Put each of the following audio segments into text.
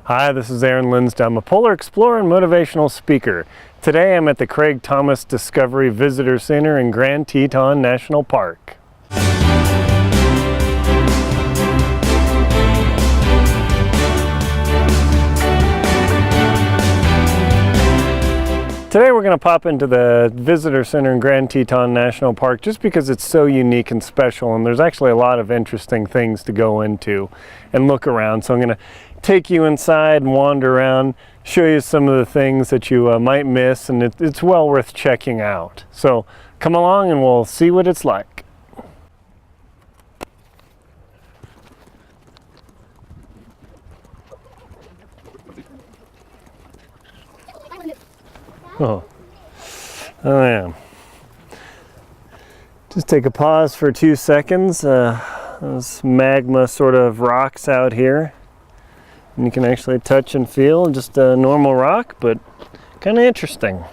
Hi, this is Aaron Linsdau. I'm a polar explorer and motivational speaker. Today I'm at the Craig Thomas Discovery Visitor Center in Grand Teton National Park. Today we're going to pop into the Visitor Center in Grand Teton National Park just because it's so unique and special, and there's actually a lot of interesting things to go into and look around. So I'm going to take you inside and wander around, show you some of the things that you might miss, and it's well worth checking out. So come along and we'll see what it's like. Oh, yeah. Just take a pause for 2 seconds. There's magma sort of rocks out here. And you can actually touch and feel just a normal rock, but kind of interesting.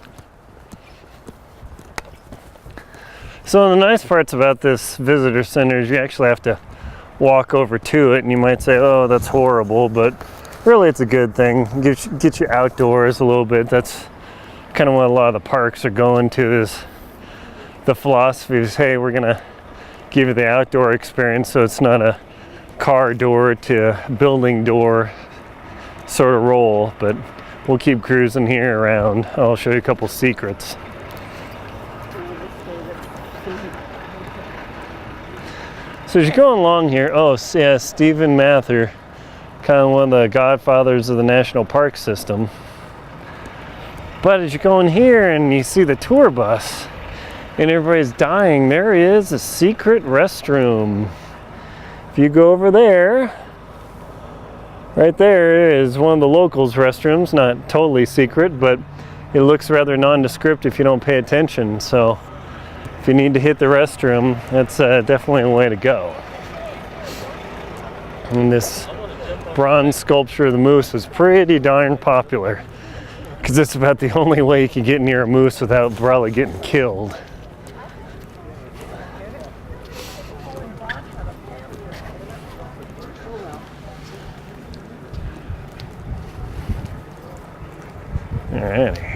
So the nice parts about this visitor center is you actually have to walk over to it, and you might say, oh, that's horrible, but really it's a good thing. Get you outdoors a little bit. That's kind of what a lot of the parks are going to, is the philosophy is, hey, we're gonna give you the outdoor experience, so it's not a car door to building door sort of roll, but we'll keep cruising here around. I'll show you a couple secrets. So as you're going along here, oh yeah, Stephen Mather, kind of one of the godfathers of the national park system. But as you go in here and you see the tour bus and everybody's dying, there is a secret restroom. If you go over there, right there is one of the locals' restrooms. Not totally secret, but it looks rather nondescript if you don't pay attention. So if you need to hit the restroom, that's definitely a way to go. And this bronze sculpture of the moose is pretty darn popular, because it's about the only way you can get near a moose without probably getting killed. Alrighty.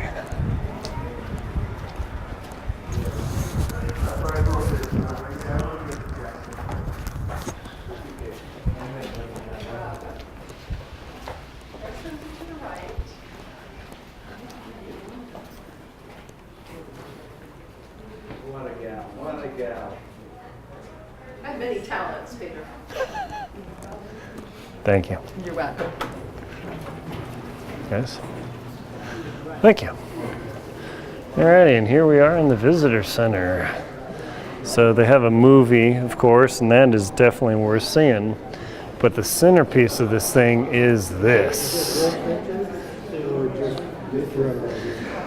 What a gal. I have many talents, Peter. Thank you. You're welcome. Yes. Thank you. Alrighty, and here we are in the visitor center. So they have a movie, of course, and that is definitely worth seeing. But the centerpiece of this thing is this.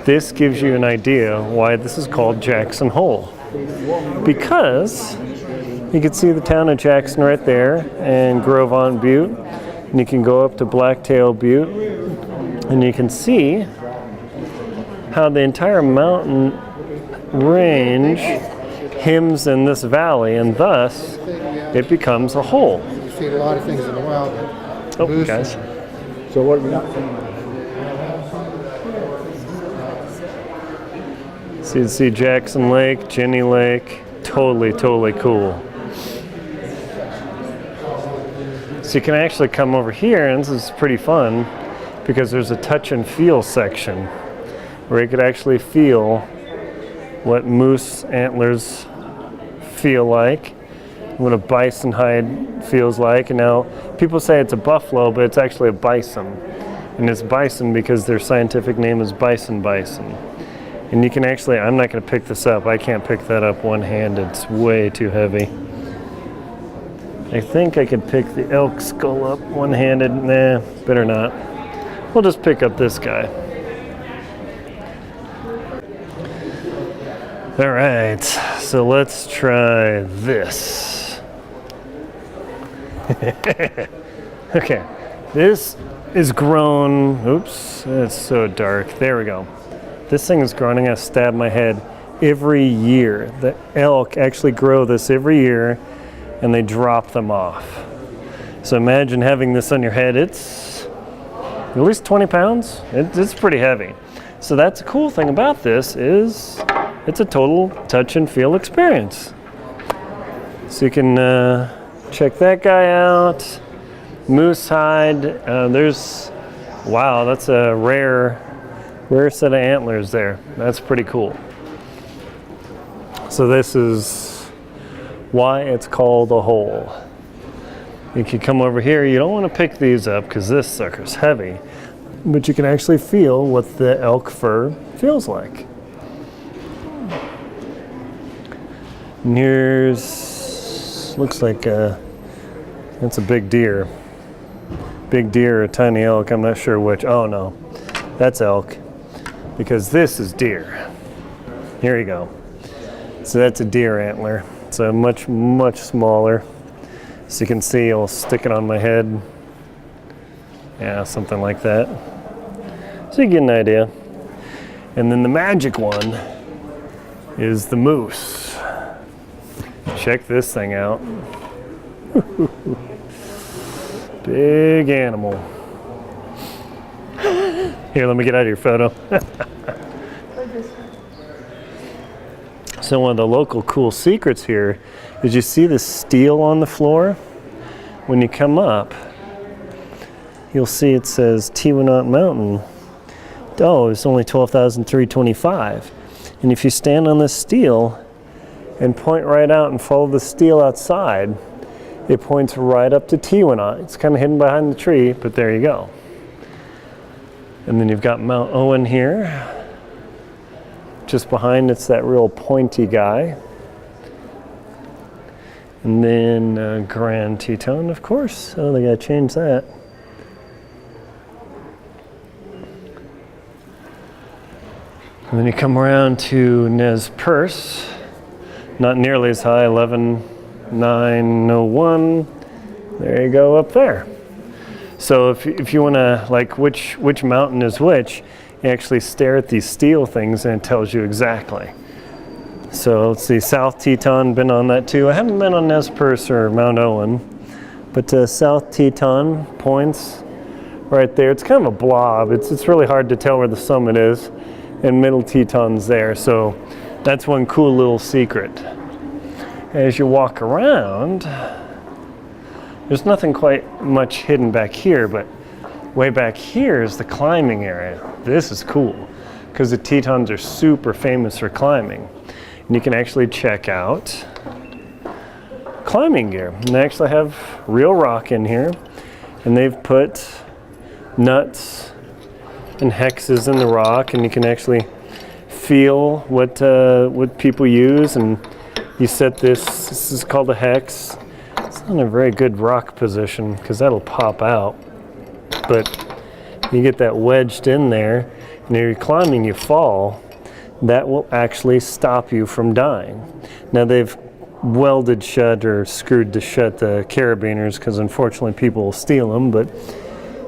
This gives you an idea why this is called Jackson Hole. Because you can see the town of Jackson right there and Gros-Ventre Butte, and you can go up to Blacktail Butte, and you can see how the entire mountain range hems in this valley, and thus it becomes a hole. You see a lot of things in the wild. Oh, guys. So what are we not seeing? So you can see Jackson Lake, Jenny Lake, totally cool. So you can actually come over here, and this is pretty fun, because there's a touch and feel section where you could actually feel what moose antlers feel like, what a bison hide feels like. And now people say it's a buffalo, but it's actually a bison. And it's bison because their scientific name is bison. And you can actually, I'm not going to pick this up. I can't pick that up one-handed. It's way too heavy. I think I could pick the elk skull up one-handed. Nah, better not. We'll just pick up this guy. All right, so let's try this. Okay, this is grown. Oops, it's so dark. There we go. This thing is growing. I'm gonna stab my head every year. The elk actually grow this every year, and they drop them off. So imagine having this on your head. It's at least 20 pounds. It's pretty heavy. So that's the cool thing about this is it's a total touch and feel experience. So you can check that guy out. Moose hide. Wow, that's a rare set of antlers there. That's pretty cool. So this is why it's called a hole. You can come over here. You don't want to pick these up because this sucker's heavy, but you can actually feel what the elk fur feels like. And looks like that's a big deer. Big deer or a tiny elk, I'm not sure which. Oh no, that's elk, because this is deer. Here you go. So that's a deer antler. It's a much smaller. So you can see I'll stick it on my head. Yeah, something like that. So you get an idea. And then the magic one is the moose. Check this thing out. Big animal. Here, let me get out of your photo. So one of the local cool secrets here is you see the steel on the floor? When you come up, you'll see it says Teton Mountain. Oh, it's only 12,325. And if you stand on this steel and point right out and follow the steel outside, it points right up to Teton. It's kind of hidden behind the tree, but there you go. And then you've got Mount Owen here. Just behind it's that real pointy guy. And then Grand Teton, of course. Oh, they gotta change that. And then you come around to Nez Perce. Not nearly as high, 11,901. There you go up there. So if you want to, like, which mountain is which, you actually stare at these steel things and it tells you exactly. So let's see, South Teton, been on that too. I haven't been on Nez Perce or Mount Owen, but South Teton points right there. It's kind of a blob. It's really hard to tell where the summit is, and Middle Teton's there. So that's one cool little secret. As you walk around, there's nothing quite much hidden back here, but way back here is the climbing area. This is cool because the Tetons are super famous for climbing. And you can actually check out climbing gear. And they actually have real rock in here, and they've put nuts and hexes in the rock, and you can actually feel what people use. And you set this is called a hex. It's not a very good rock position because that'll pop out, but you get that wedged in there, and if you're climbing, you fall, that will actually stop you from dying. Now they've welded shut or screwed to shut the carabiners because unfortunately people will steal them, but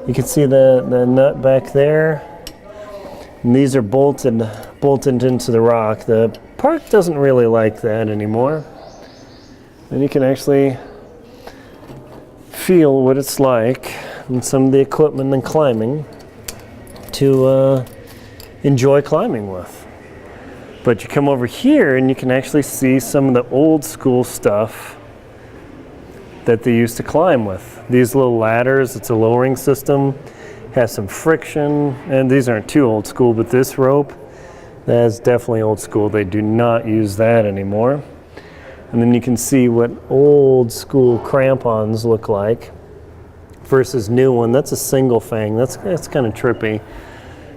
you can see the nut back there. And these are bolted into the rock. The park doesn't really like that anymore. And you can actually feel what it's like and some of the equipment and climbing to enjoy climbing with. But you come over here and you can actually see some of the old school stuff that they used to climb with. These little ladders, it's a lowering system, has some friction, and these aren't too old school, but this rope, that's definitely old school. They do not use that anymore. And then you can see what old school crampons look like versus new one. That's a single fang. That's kind of trippy.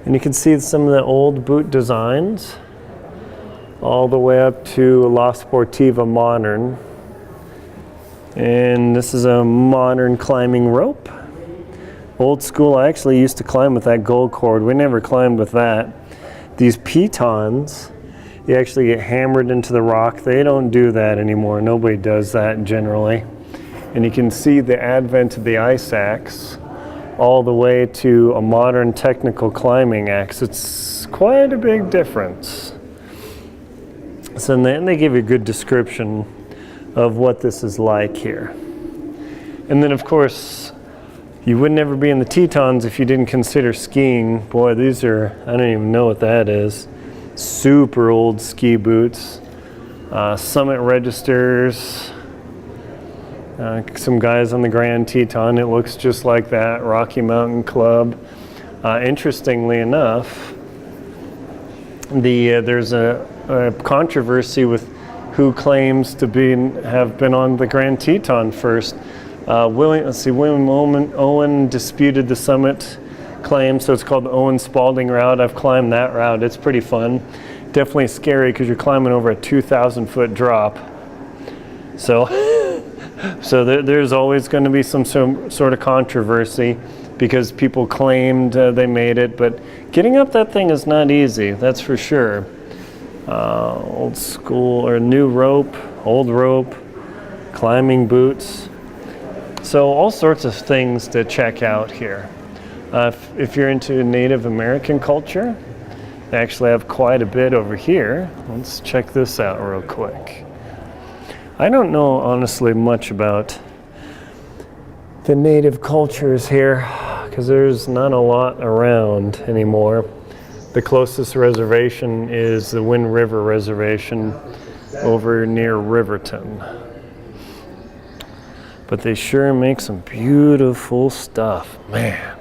And you can see some of the old boot designs all the way up to La Sportiva Modern. And this is a modern climbing rope. Old school, I actually used to climb with that gold cord. We never climbed with that. These pitons, you actually get hammered into the rock. They don't do that anymore. Nobody does that generally. And you can see the advent of the ice axe all the way to a modern technical climbing axe. It's quite a big difference. So then they give you a good description of what this is like here. And then of course, You would never be in the Tetons if you didn't consider skiing. Boy, these are, I don't even know what that is. Super old ski boots. Summit registers. Some guys on the Grand Teton. It looks just like that. Rocky Mountain Club. Interestingly enough, there's a controversy with who claims to have been on the Grand Teton first. William Owen disputed the summit claim, so it's called the Owen Spalding route. I've climbed that route. It's pretty fun. Definitely scary because you're climbing over a 2,000 foot drop. So there's always going to be some sort of controversy because people claimed they made it, but getting up that thing is not easy, that's for sure. Old school or new rope, old rope, climbing boots. So all sorts of things to check out here. If you're into Native American culture, they actually have quite a bit over here. Let's check this out real quick. I don't know honestly much about the native cultures here because there's not a lot around anymore. The closest reservation is the Wind River Reservation over near Riverton. But they sure make some beautiful stuff, man.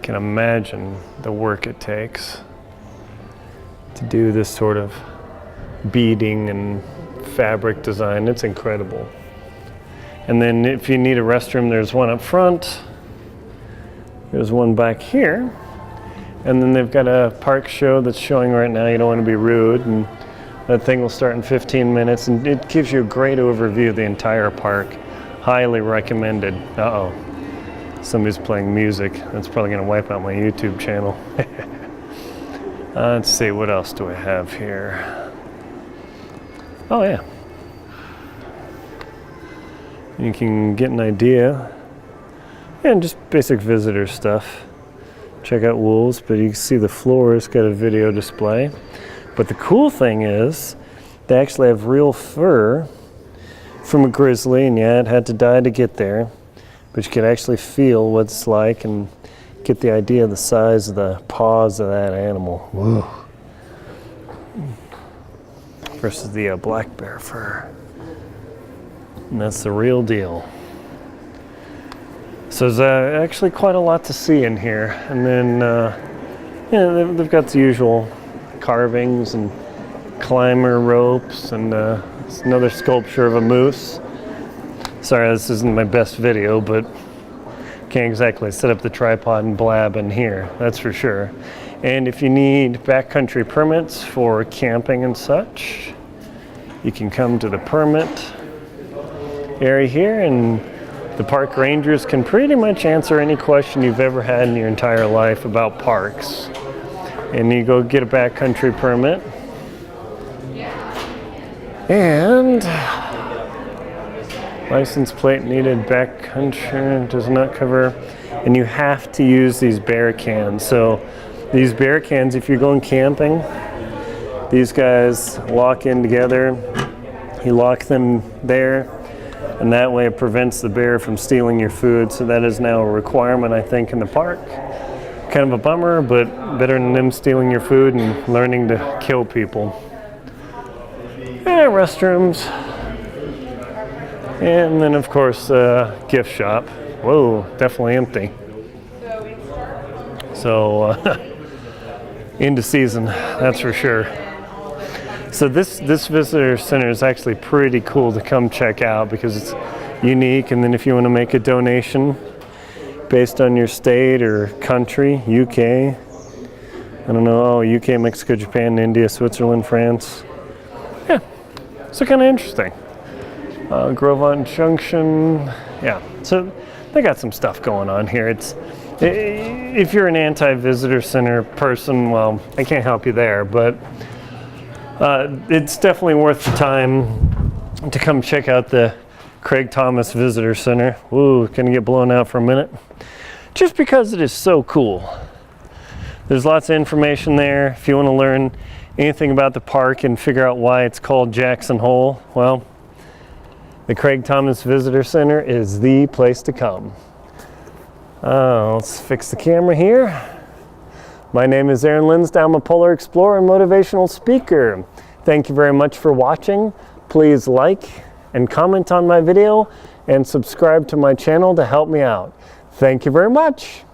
Can imagine the work it takes to do this sort of beading and fabric design. It's incredible. And then if you need a restroom, there's one up front. There's one back here. And then they've got a park show that's showing right now. You don't want to be rude. And that thing will start in 15 minutes. And it gives you a great overview of the entire park. Highly recommended. Uh-oh. Somebody's playing music. That's probably going to wipe out my YouTube channel. Let's see, what else do I have here? Oh, yeah. You can get an idea. And just basic visitor stuff. Check out Wolves, but you can see the floor has got a video display. But the cool thing is, they actually have real fur from a grizzly, and yeah, it had to die to get there. But you can actually feel what it's like and get the idea of the size of the paws of that animal. Whoa. Versus the black bear fur. And that's the real deal. So there's actually quite a lot to see in here. And then, yeah, they've got the usual carvings and climber ropes, and it's another sculpture of a moose. Sorry, this isn't my best video, but can't exactly set up the tripod and blab in here, that's for sure. And if you need backcountry permits for camping and such, you can come to the permit area here, and the park rangers can pretty much answer any question you've ever had in your entire life about parks. And you go get a backcountry permit. And license plate needed, backcountry does not cover. And you have to use these bear cans. So these bear cans, if you're going camping, these guys lock in together. You lock them there, and that way it prevents the bear from stealing your food. So that is now a requirement, I think, in the park. Kind of a bummer, but better than them stealing your food and learning to kill people. Yeah, restrooms. And then, of course, gift shop. Whoa, definitely empty. So, into season, that's for sure. So this visitor center is actually pretty cool to come check out because it's unique. And then if you want to make a donation based on your state or country, UK, I don't know, UK, Mexico, Japan, India, Switzerland, France. Yeah, so kind of interesting. Grovant Junction, yeah. So they got some stuff going on here. If you're an anti-visitor center person, well, I can't help you there, but it's definitely worth the time to come check out the Craig Thomas Visitor Center. Ooh, gonna get blown out for a minute. Just because it is so cool. There's lots of information there. If you want to learn anything about the park and figure out why it's called Jackson Hole, well, The Craig Thomas Visitor Center is the place to come. Let's fix the camera here. My name is Aaron Linsdau. I'm a polar explorer and motivational speaker. Thank you very much for watching. Please like and comment on my video and subscribe to my channel to help me out. Thank you very much.